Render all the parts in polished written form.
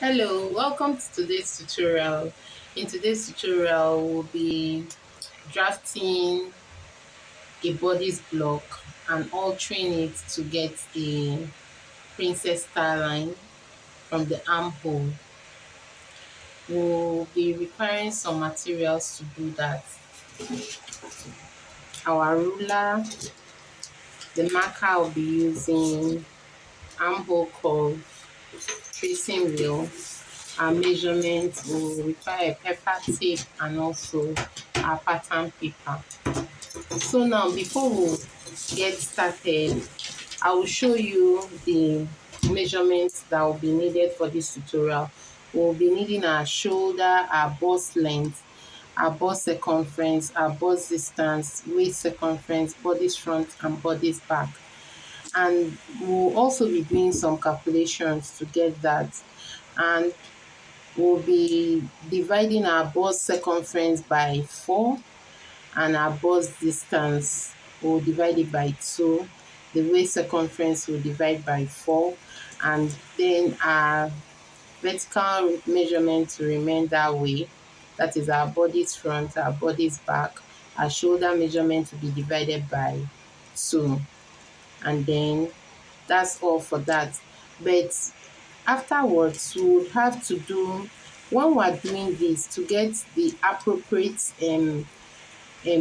Hello, welcome to today's tutorial. In today's tutorial, we'll be drafting a bodice block and altering it to get a princess star line from the armhole. We'll be requiring some materials to do that. Our ruler, the marker I'll be using, armhole curve, tracing wheel. Our measurement will require a paper tape and also our pattern paper. So now before we get started, I will show you the measurements that will be needed for this tutorial. We'll be needing our shoulder, our bust length, our bust circumference, our bust distance, waist circumference, bodice front and bodice back. And we'll also be doing some calculations to get that. And we'll be dividing our bust circumference by 4 and our bust distance will divide it by 2. The waist circumference will divide by 4, and then our vertical measurement will remain that way. That is our body's front, our body's back. Our shoulder measurement will be divided by 2, and then that's all for that. But afterwards, we would have to do, when we're doing this, to get the appropriate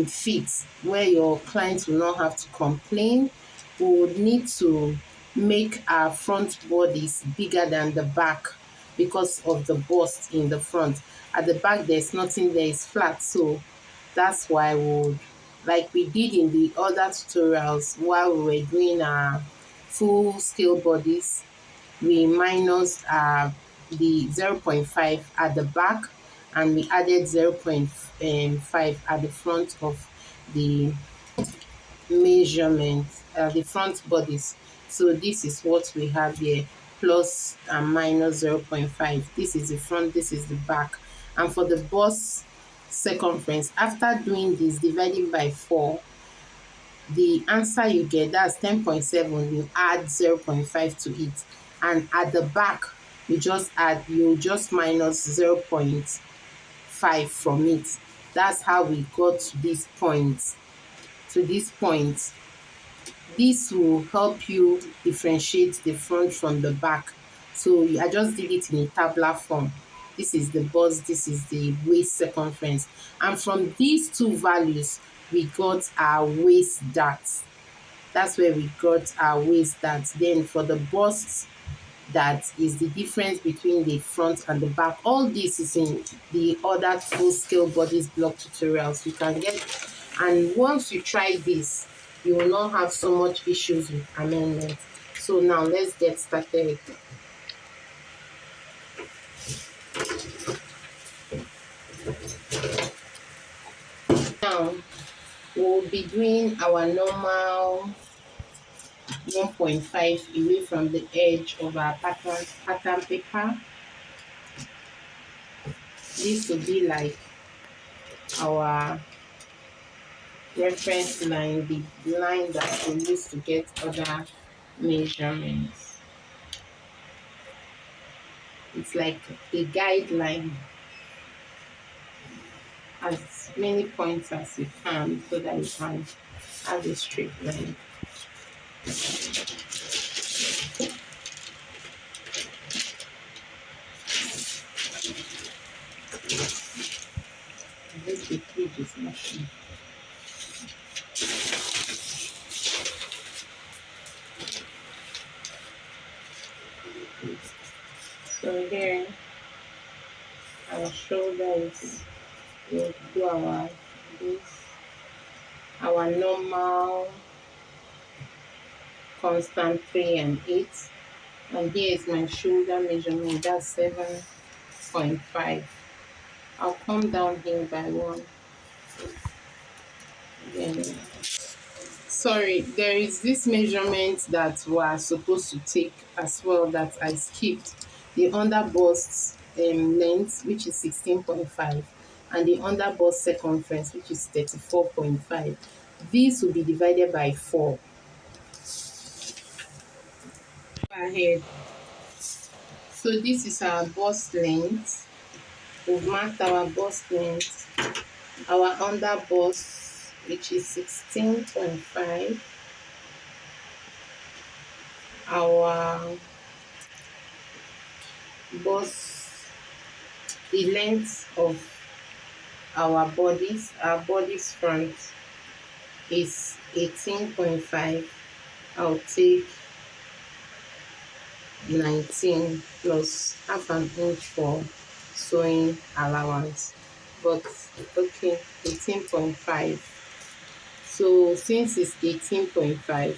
fit where your clients will not have to complain, we would need to make our front bodies bigger than the back because of the bust in the front. At the back, there's nothing there, it's flat. So that's why we would, like we did in the other tutorials while we were doing our full scale bodies, we minus the 0.5 at the back and we added 0.5 at the front of the measurement, the front bodies. So this is what we have here, plus and minus 0.5. This is the front, this is the back. And for the bust circumference, after doing this, dividing by 4, the answer you get, that's 10.7, you add 0.5 to it. And at the back, you just minus 0.5 from it. That's how we got to this point. This will help you differentiate the front from the back. So I just did it in a tabular form. This is the bust, this is the waist circumference. And from these two values, we got our waist dart. That's where we got our waist dart. Then for the bust, that is the difference between the front and the back. All this is in the other full scale bodice block tutorials you can get. And once you try this, you will not have so much issues with amendment. So now let's get started. Now we'll be doing our normal 1.5 away from the edge of our pattern paper. This will be like our reference line, the line that we use to get other measurements. It's like a guideline, as many points as you can so that you can have a straight line. This the fridge is machine. So here, our shoulders, we'll do our normal constant 3 and 8. And here is my shoulder measurement, that's 7.5. I'll come down here by 1. Then, sorry, there is this measurement that we are supposed to take as well that I skipped. The under bust length, which is 16.5, and the under bust circumference, which is 34.5. This will be divided by 4. Go ahead. So this is our bust length. We've marked our bust length, our under bust, which is 16.5, our bust, the length of our bodice front is 18.5. I'll take 19 plus half an inch for sewing allowance, but okay, 18.5. So since it's 18.5,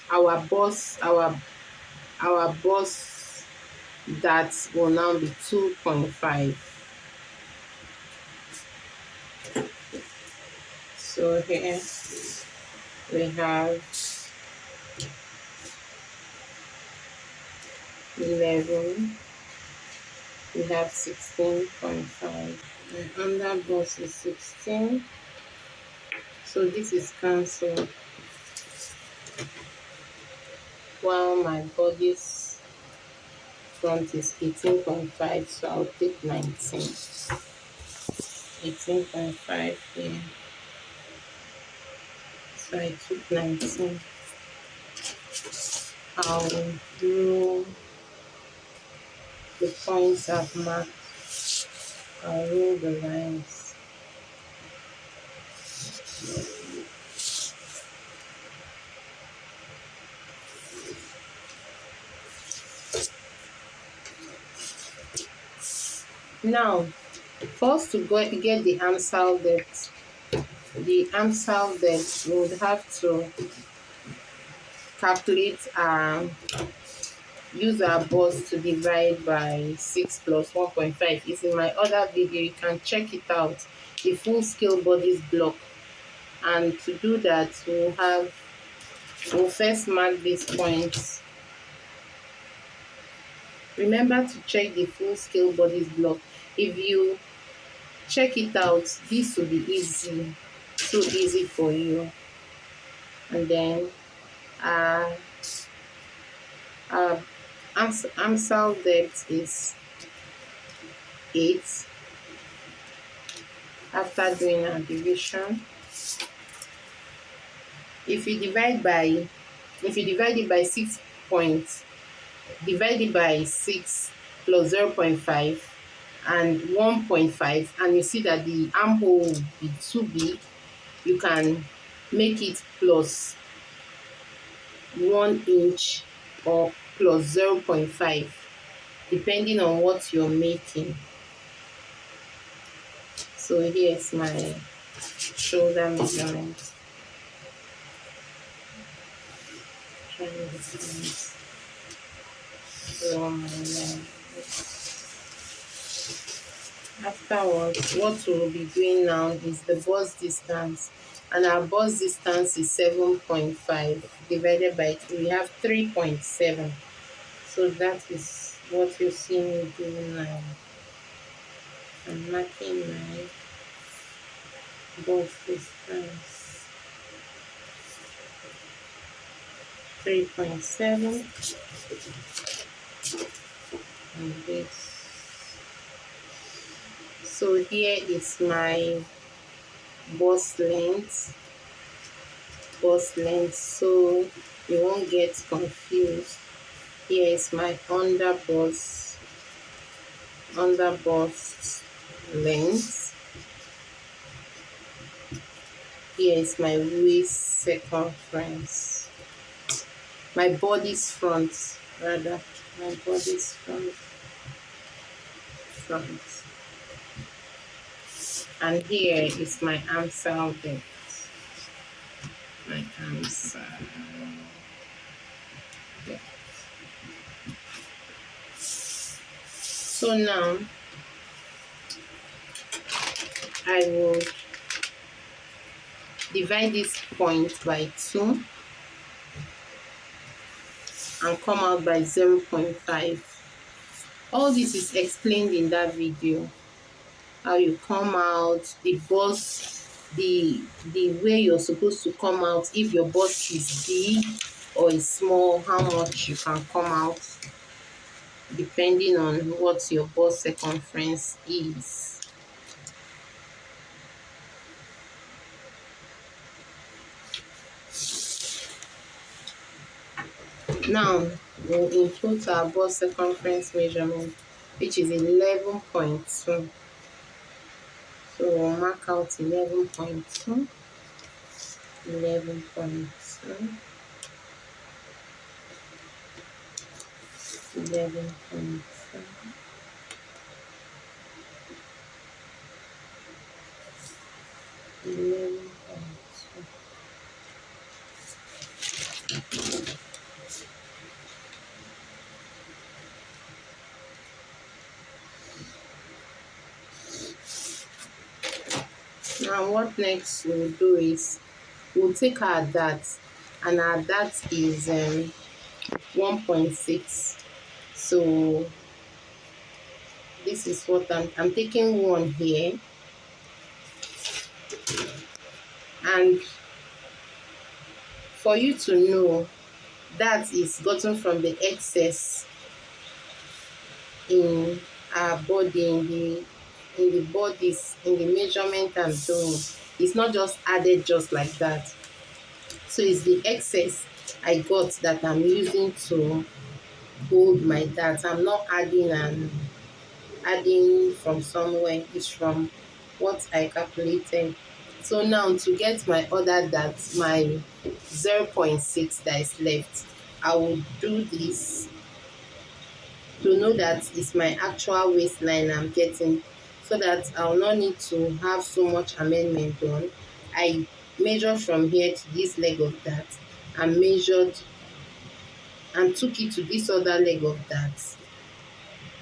our bust that will now be 2.5. So here we have 11, we have 16.5, and under bust is 16, so this is cancelled, while my bodice front is 18.5, so I'll take 19. 18.5 here, so I took 19. I'll draw the points I've marked. I'll roll the lines. Now, first to get the armhole depth, we would have to calculate use our bust to divide by 6 plus 1.5. It's in my other video, you can check it out, the full scale bodice block. And to do that, we'll first mark these points. Remember to check the full scale bodice block. If you check it out, this will be easy, so easy for you. And then armhole depth is 8 after doing our division. If you divide it by 6 points, divide it by 6 plus 0.5 and 1.5, and you see that the armhole will be too big, you can make it plus 1 inch or plus 0.5, depending on what you're making. So here's my shoulder measurement. Afterwards, what we'll be doing now is the bust distance, and our bust distance is 7.5 divided by 2. We have 3.7. So that is what you see me doing now. I'm marking my bust distance. 3.7 and this. So here is my bust length, so you won't get confused. Here is my under bust length. Here is my waist circumference. My bodice front, and here is my armhole depth. So now I will divide this point by 2 and come out by 0.5. All this is explained in that video. How you come out, the bust, the way you're supposed to come out if your bust is big, or a small, how much you can come out depending on what your bust circumference is. Now we'll input our bust circumference measurement, which is 11.2. So we'll mark out 11.2, 11.2, 11.2. 11.2. Now what next we'll do is we'll take our dart, and our dart is 1.6. So this is what I'm taking one here, and for you to know, that is gotten from the excess in our body, in the bodies, in the measurement I'm doing. It's not just added just like that. So it's the excess I got that I'm using to hold my dart. I'm not adding from somewhere. It's from what I calculated. So now to get my other dart, my 0.6 that is left, I will do this to know that it's my actual waistline I'm getting, so that I'll not need to have so much amendment done. I measured from here to this leg of that, and measured and took it to this other leg of that,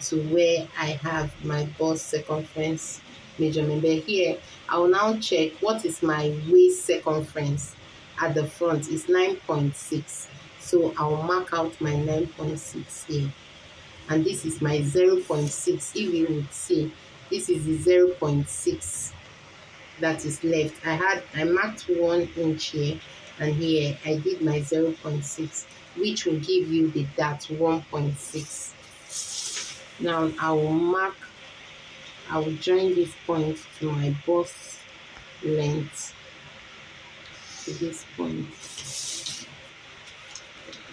to where I have my bust circumference measurement. But here I will now check what is my waist circumference at the front. Is 9.6. So I'll mark out my 9.6 here. And this is my 0.6. If you would see, this is the 0.6 that is left. I marked 1 inch here, and here I did my 0.6, which will give you the dart 1.6. Now I will join this point to my bust length, to this point.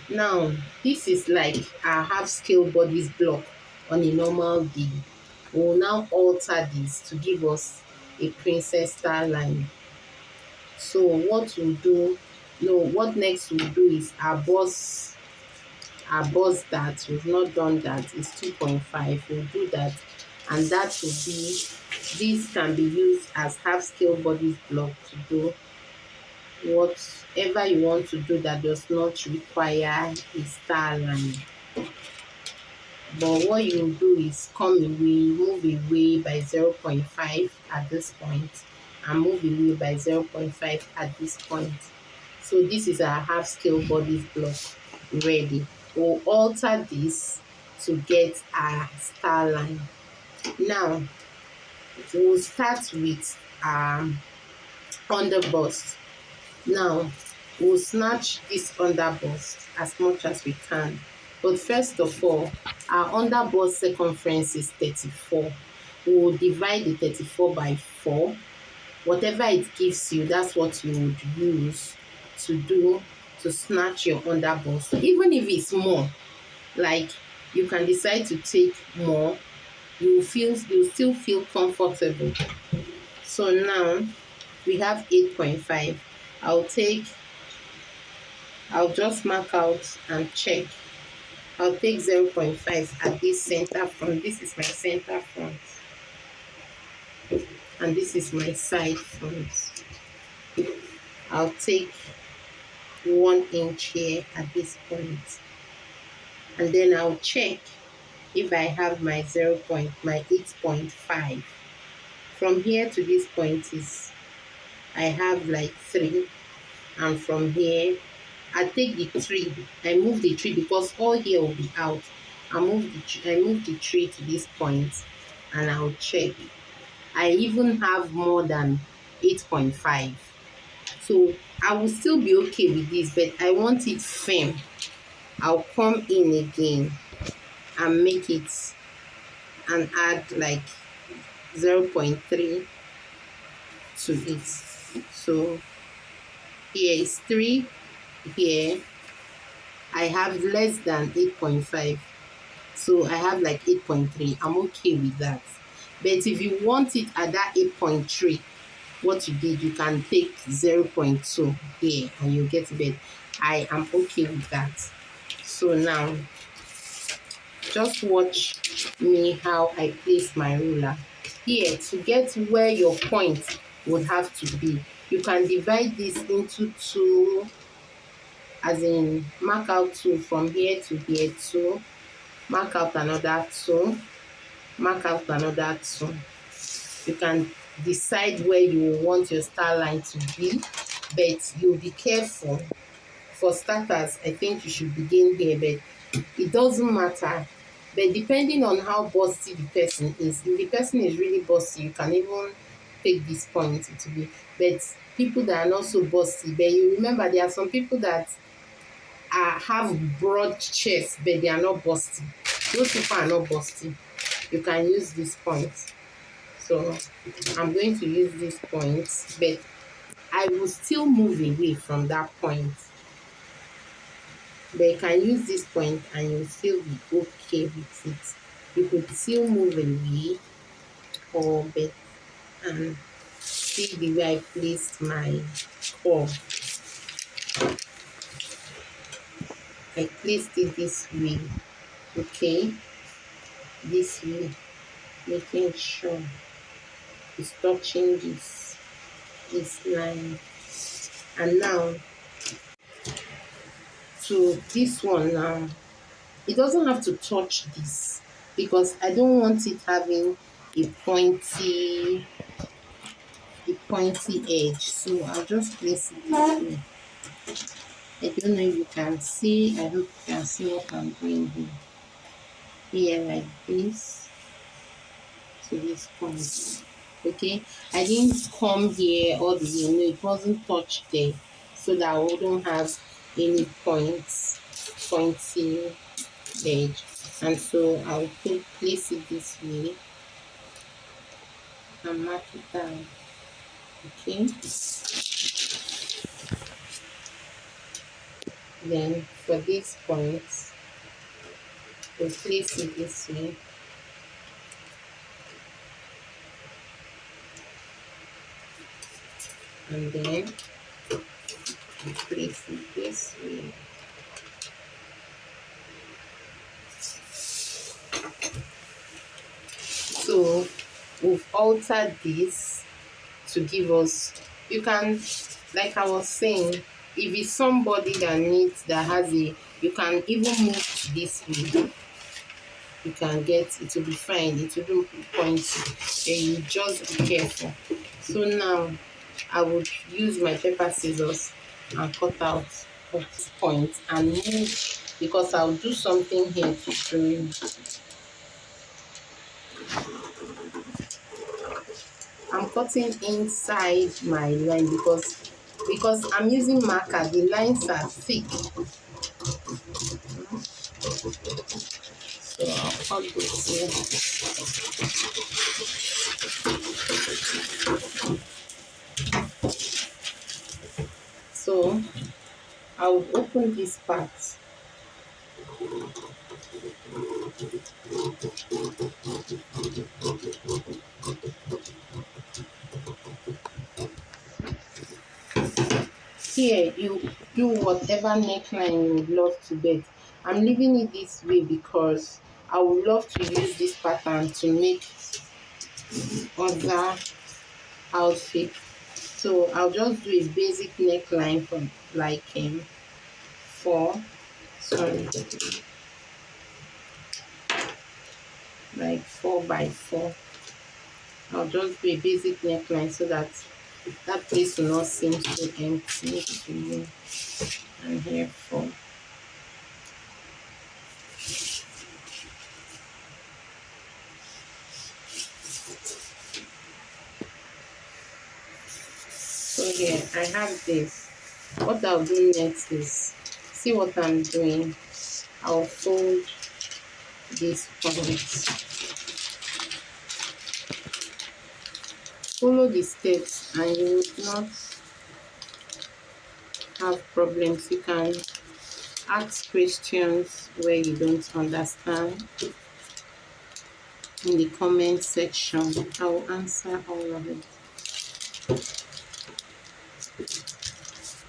Now this is like a half scale bodice block on a normal day. We will now alter this to give us a princess star line. So what next we'll do is our bust dart. We've not done that. It's 2.5. We'll do that, and that will be, this can be used as half scale bodice block to do whatever you want to do that does not require a star line. But what you do is move away by 0.5 at this point, and move away by 0.5 at this point. So this is our half scale bodice block ready. We'll alter this to get our star line. Now we'll start with under bust. Now we'll snatch this under bust as much as we can. But first of all, our under bust circumference is 34. We will divide the 34 by 4. Whatever it gives you, that's what you would use to snatch your under bust. Even if it's more, like you can decide to take more, you'll still feel comfortable. So now we have 8.5. I'll just mark out and check. I'll take 0.5 at this center front. This is my center front, and this is my side front. I'll take 1 inch here at this point, and then I'll check if I have my 8.5. From here to this point I have like 3, and from here I take the 3. I move the 3 because all here will be out. I move the 3 to this point, and I'll check. I even have more than 8.5. So I will still be okay with this, but I want it firm. I'll come in again and make it and add like 0.3 to it. So here is 3, here I have less than 8.5. So I have like 8.3. I'm okay with that. But if you want it at that 8.3, what you did, you can take 0.2 here and you get it. But I am okay with that. So now, just watch me how I place my ruler. Here, to get where your point would have to be, you can divide this into 2, as in mark out 2 from here to here, 2, mark out another 2, mark out another 2. You can decide where you want your star line to be, but you'll be careful. For starters, I think you should begin here, but it doesn't matter. But depending on how busty the person is, if the person is really busty, you can even take this point to be. But people that are not so busty, but you remember there are some people that have broad chest, but they are not busty. Those people are not busty. You can use this point. So I'm going to use this point, but I will still move away from that point. But you can use this point and you'll still be okay with it. You could still move away or but and see the way I placed my curve. I placed it this way, okay? This way, making sure it's touching this line. And now to this one now, it doesn't have to touch this because I don't want it having a pointy edge. So I'll just place it this way. I don't know if you can see. I hope you can see what I'm doing here. Here like this to this point. Okay, I didn't come here all the way. No, it wasn't touched there, so that I wouldn't have any pointy edge. And so I'll place it this way and mark it down. Okay. Then for this point, we'll place it this way. And then we'll place it this way. So we've altered this to give us, you can, like I was saying, if it's somebody that has a, you can even move this way. You can get, it will be fine, it will be pointy. Then you just be careful. So now I would use my pepper scissors and cut out this point and move, because I'll do something here to show you. I'm cutting inside my line because I'm using marker. The lines are thick. So I'll cut this here. So I'll open this part. Here, you do whatever neckline you would love to get. I'm leaving it this way because I would love to use this pattern to make other outfit. So I'll just do a basic neckline from like 4 by 4. I'll just do a basic neckline so that place will not seem so empty to you. And here 4. So here I have this. What I'll do next is, see what I'm doing. I'll fold this point. Follow the steps and you would not have problems. You can ask questions where you don't understand in the comment section. I will answer all of it.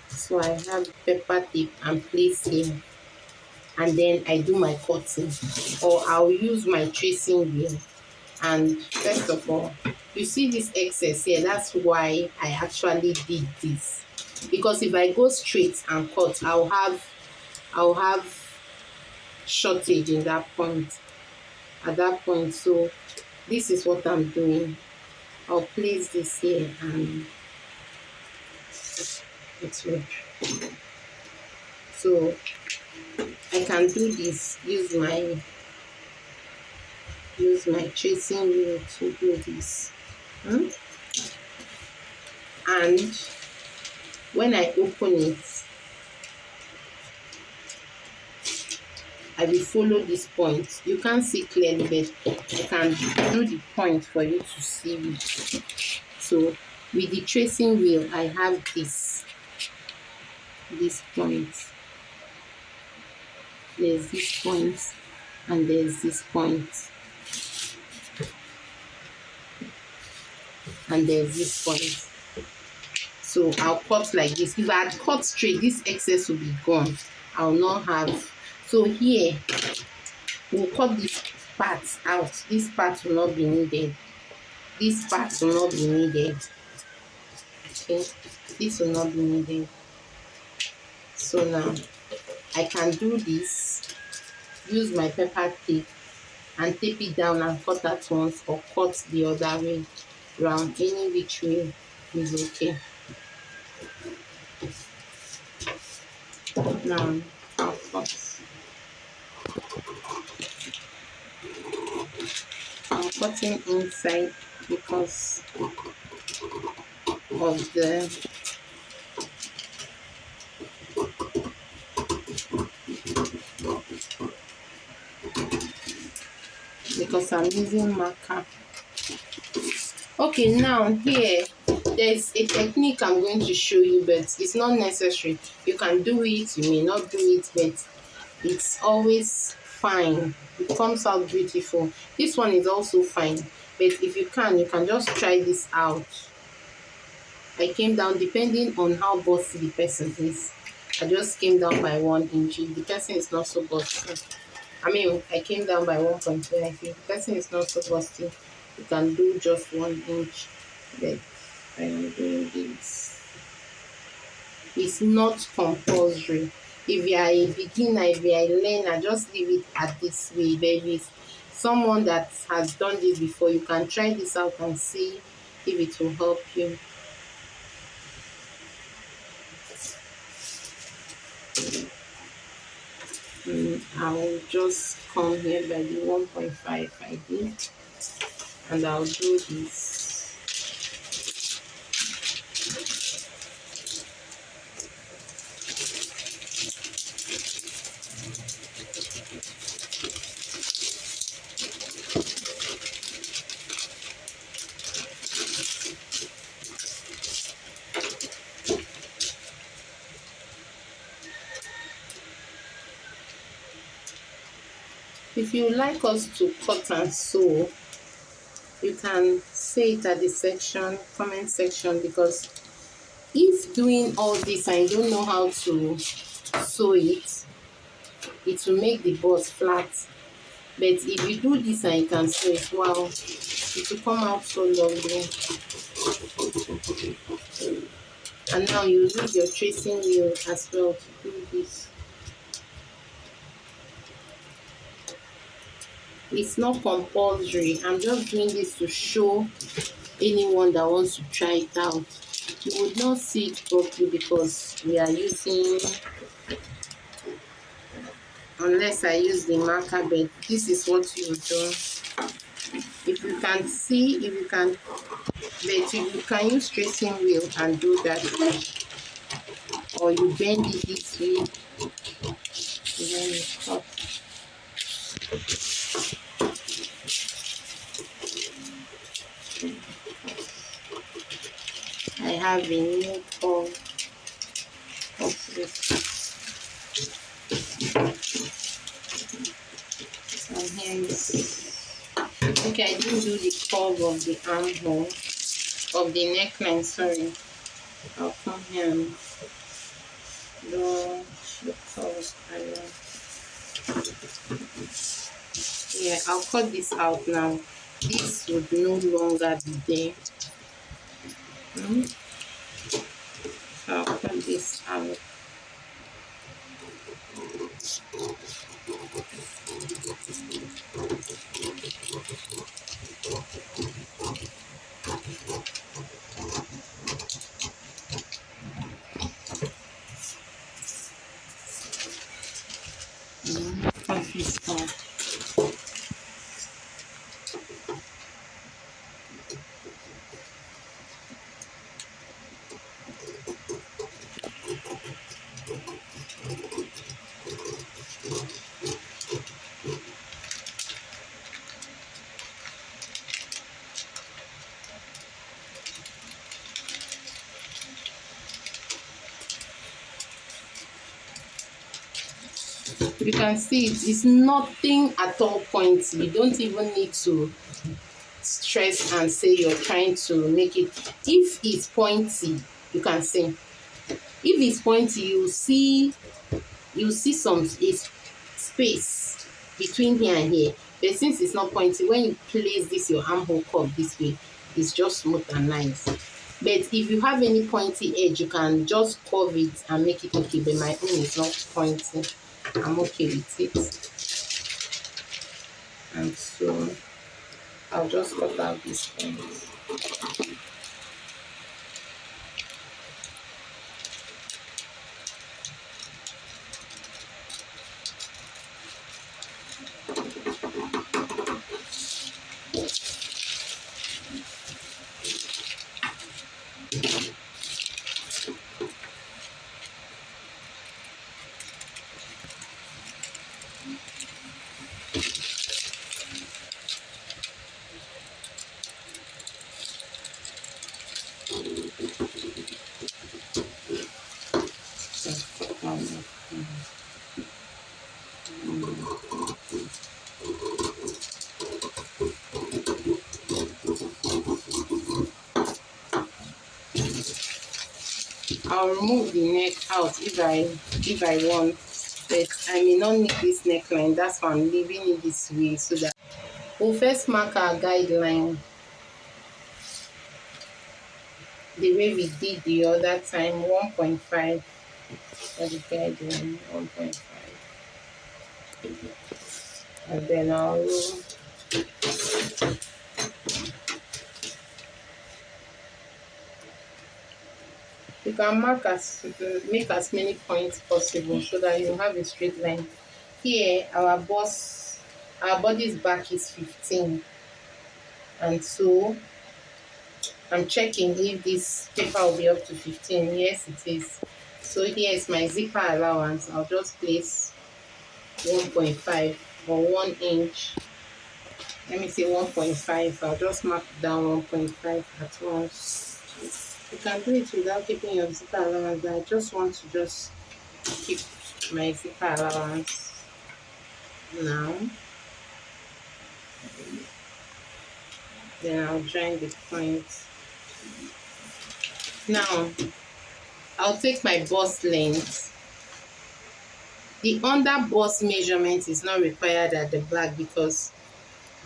So I have pepper tape and place here, and then I do my cutting, or I'll use my tracing wheel. And first of all, you see this excess here, that's why I actually did this, because if I go straight and cut, I'll have shortage in that point, at that point. So this is what I'm doing. I'll place this here and it's red. So I can do this, use my tracing wheel to do this. And when I open it, I will follow this point. You can't see clearly, but I can do the point for you to see it. So with the tracing wheel, I have this point. There's this point and there's this point. And there's this point. So I'll cut like this. If I had cut straight, this excess will be gone. I'll not have. So here, we'll cut this part out. This part will not be needed. This part will not be needed. Okay, this will not be needed. So now, I can do this, use my pepper tape and tape it down and cut at once, or cut the other way round. Any which way is okay. Now I'll cut. I'm cutting inside because of the I'm using marker. Okay, now here there's a technique I'm going to show you, but it's not necessary. You can do it, you may not do it, but it's always fine. It comes out beautiful. This one is also fine, but if you can just try this out. I came down, depending on how bossy the person is, I just came down by 1 inch. If the person is not so bossy, I came down by 1.5. If the person is not so bossy, you can do just 1 inch. But I'm doing this. It's not compulsory. If you are a beginner, if you are a learner, just leave it at this way. Baby, someone that has done this before, you can try this out and see if it will help you. I'll just come here by the 1.5 I did, and I'll do this. If you like us to cut and sew, you can say it at the comment section, because if doing all this and you don't know how to sew it, it will make the bust flat. But if you do this and you can sew it, wow, it will come out so lovely. And now you use your tracing wheel as well to do this. It's not compulsory. I'm just doing this to show anyone that wants to try it out. You would not see it properly because we are using, unless I use the marker, but this is what you do. If you can see, but you can use tracing wheel and do that, or or you bend it this way, then you cut. I have a new curve of this. And here is, okay, I didn't do the curve of the armhole, of the neckline, sorry. I'll come here and do the curve. Yeah, I'll cut this out now. This would no longer be there. So I'll cut this out. Cut this out. You can see it's nothing at all pointy. You don't even need to stress and say you're trying to make it. If it's pointy, you can see. If it's pointy, you see some space between here and here. But since it's not pointy, when you place this your armhole curve this way, it's just smooth and nice. But if you have any pointy edge, you can just curve it and make it okay. But my own is not pointy. I'm okay with it. And so I'll just cut out this point. I'll remove the neck out if I want, but I may not need this neckline. That's why I'm leaving it this way, so that we'll first mark our guideline the way we did the other time, 1.5 for the guideline, 1.5, and then I'll you can make as many points possible so that you have a straight line. Here our body's back is 15, and so I'm checking if this paper will be up to 15. Yes, it is. So here is my zipper allowance. I'll just place 1.5 or 1 inch. Let me say 1.5. I'll just mark down 1.5 at once. You can do it without keeping your zipper allowance, but I just want to just keep my zipper allowance now. Then I'll join the points. Now I'll take my bust length. The under bust measurement is not required at the back because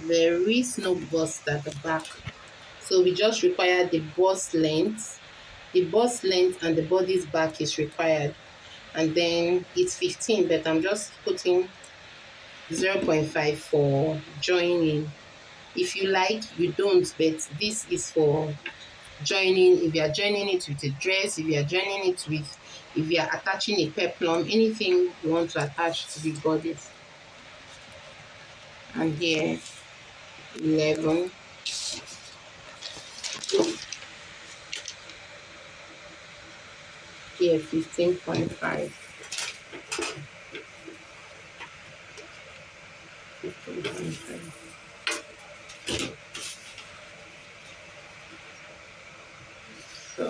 there is no bust at the back. So we just require the bust length. The bust length and the body's back is required. And then it's 15, but I'm just putting 0.5 for joining. If you like, you don't, but this is for joining. If you are joining it with a dress, if you are joining it with, if you are attaching a peplum, anything you want to attach to the bodice. And here 11. here 15.5. 15.5. So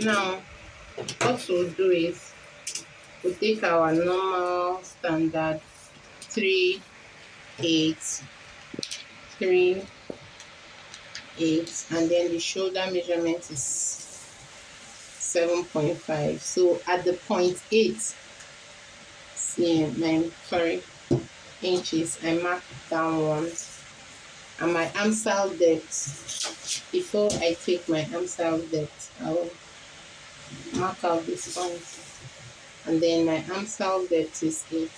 now what we'll do is we'll take our normal standard 3, 8, 3, 8, and then the shoulder measurement is 7.5. So at the point 8 inches, I mark down one, and my armscye depth. Before I take my armscye depth, I'll mark out this point, and then my armscye depth is 8.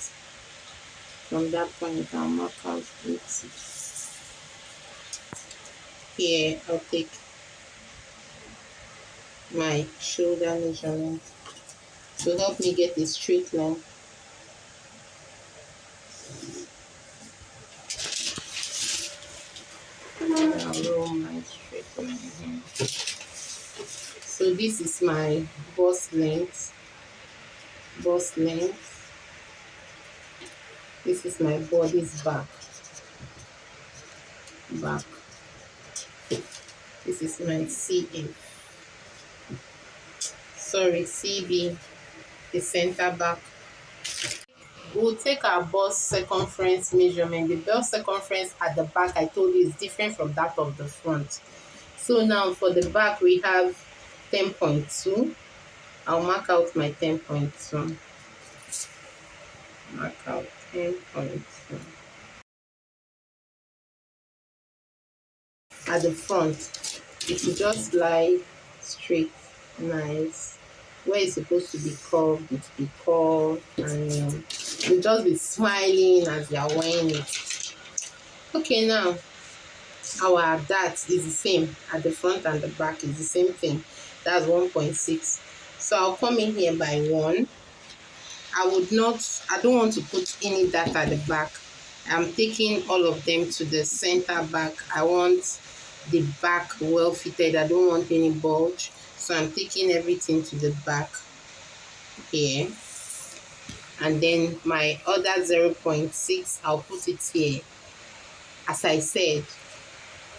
From that point, I'll mark out 8. Here, I'll take my shoulder measurement to help me get a straight line. I'll roll my straight line here. So this is my bust length. This is my bodice back. This is my CB, the center back. We'll take our bust circumference measurement. The bust circumference at the back, I told you, is different from that of the front. So now for the back, we have 10.2. I'll mark out my 10.2. Mark out 10.2. At the front, it will just lie straight, nice. Where it's supposed to be curved, it will be curved, and you'll just be smiling as you're wearing it. Okay, now our dart is the same at the front and the back, is the same thing. That's 1.6. So I'll come in here by 1. I don't want to put any dart at the back. I'm taking all of them to the center back. I want the back well fitted. I don't want any bulge. So I'm taking everything to the back here. And then my other 0.6, I'll put it here. As I said,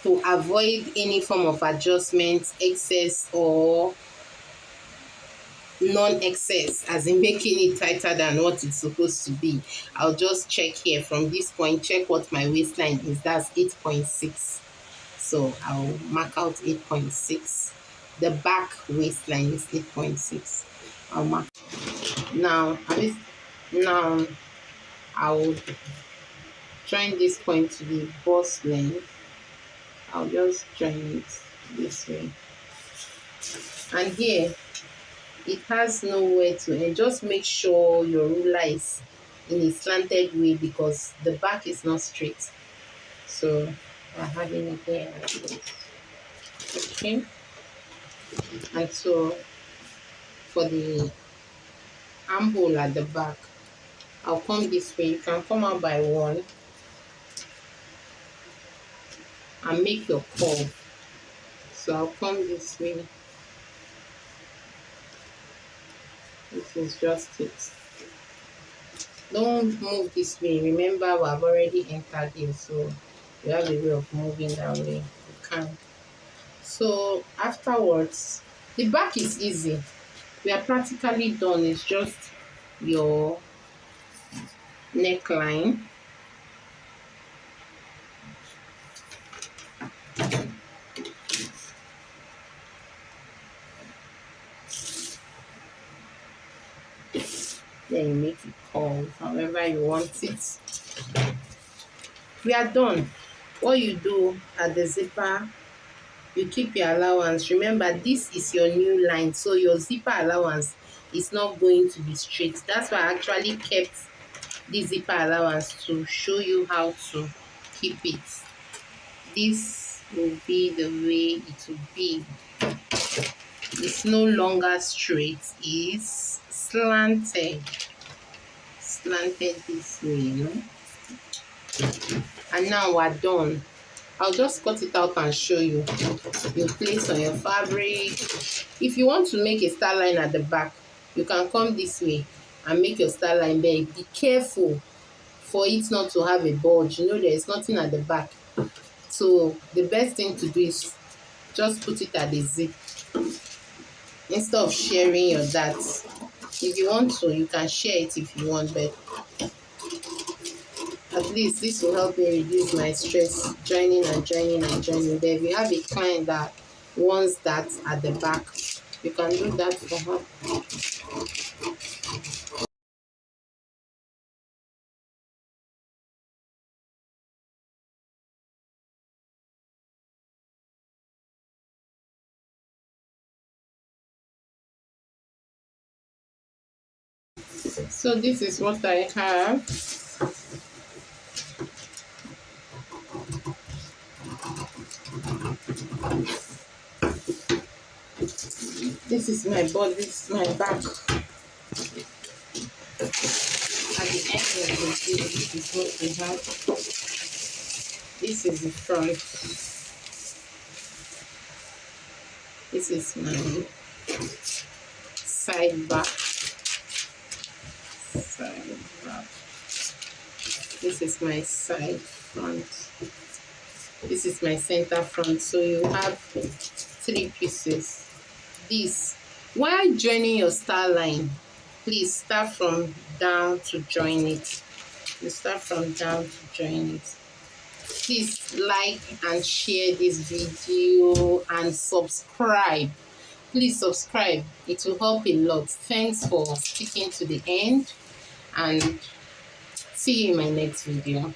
to avoid any form of adjustment, excess or non-excess, as in making it tighter than what it's supposed to be, I'll just check here from this point, check what my waistline is. That's 8.6. So I'll mark out 8.6. The back waistline is 8.6. I'll mark. Now I will join this point to the bust length. I'll just join it this way. And here, it has nowhere to end. Just make sure your ruler is in a slanted way because the back is not straight. So I'm having it here like this. Okay. And so for the armhole at the back, I'll come this way. You can come out by 1 and make your curve. So I'll come this way. This is just it. Don't move this way. Remember, we have already entered here, so you have a way of moving that way. You can. So afterwards, the back is easy. We are practically done. It's just your neckline. Then you make it curve however you want it. We are done. What you do at the zipper, you keep your allowance. Remember, this is your new line, so your zipper allowance is not going to be straight. That's why I actually kept the zipper allowance to show you how to keep it. This will be the way it will be. It's no longer straight, it's slanted this way, you know. And now we're done. I'll just cut it out and show you. You place on your fabric. If you want to make a star line at the back, you can come this way and make your star line there. Be careful for it not to have a bulge. You know, there is nothing at the back. So the best thing to do is just put it at the zip instead of sharing your darts. If you want to, you can share it if you want, but at least this will help me reduce my stress joining and joining and joining. But if you have a client that wants that at the back, you can do that for her. So this is what I have. This is my body, this is my back. At the end of the day, this is what we have. This is the front. This is my side back. Side back. This is my side front. This is my center front. So you have 3 pieces. This, while joining your star line, please start from down to join it. You start from down to join it. Please like and share this video and subscribe. Please subscribe. It will help a lot. Thanks for sticking to the end, and see you in my next video.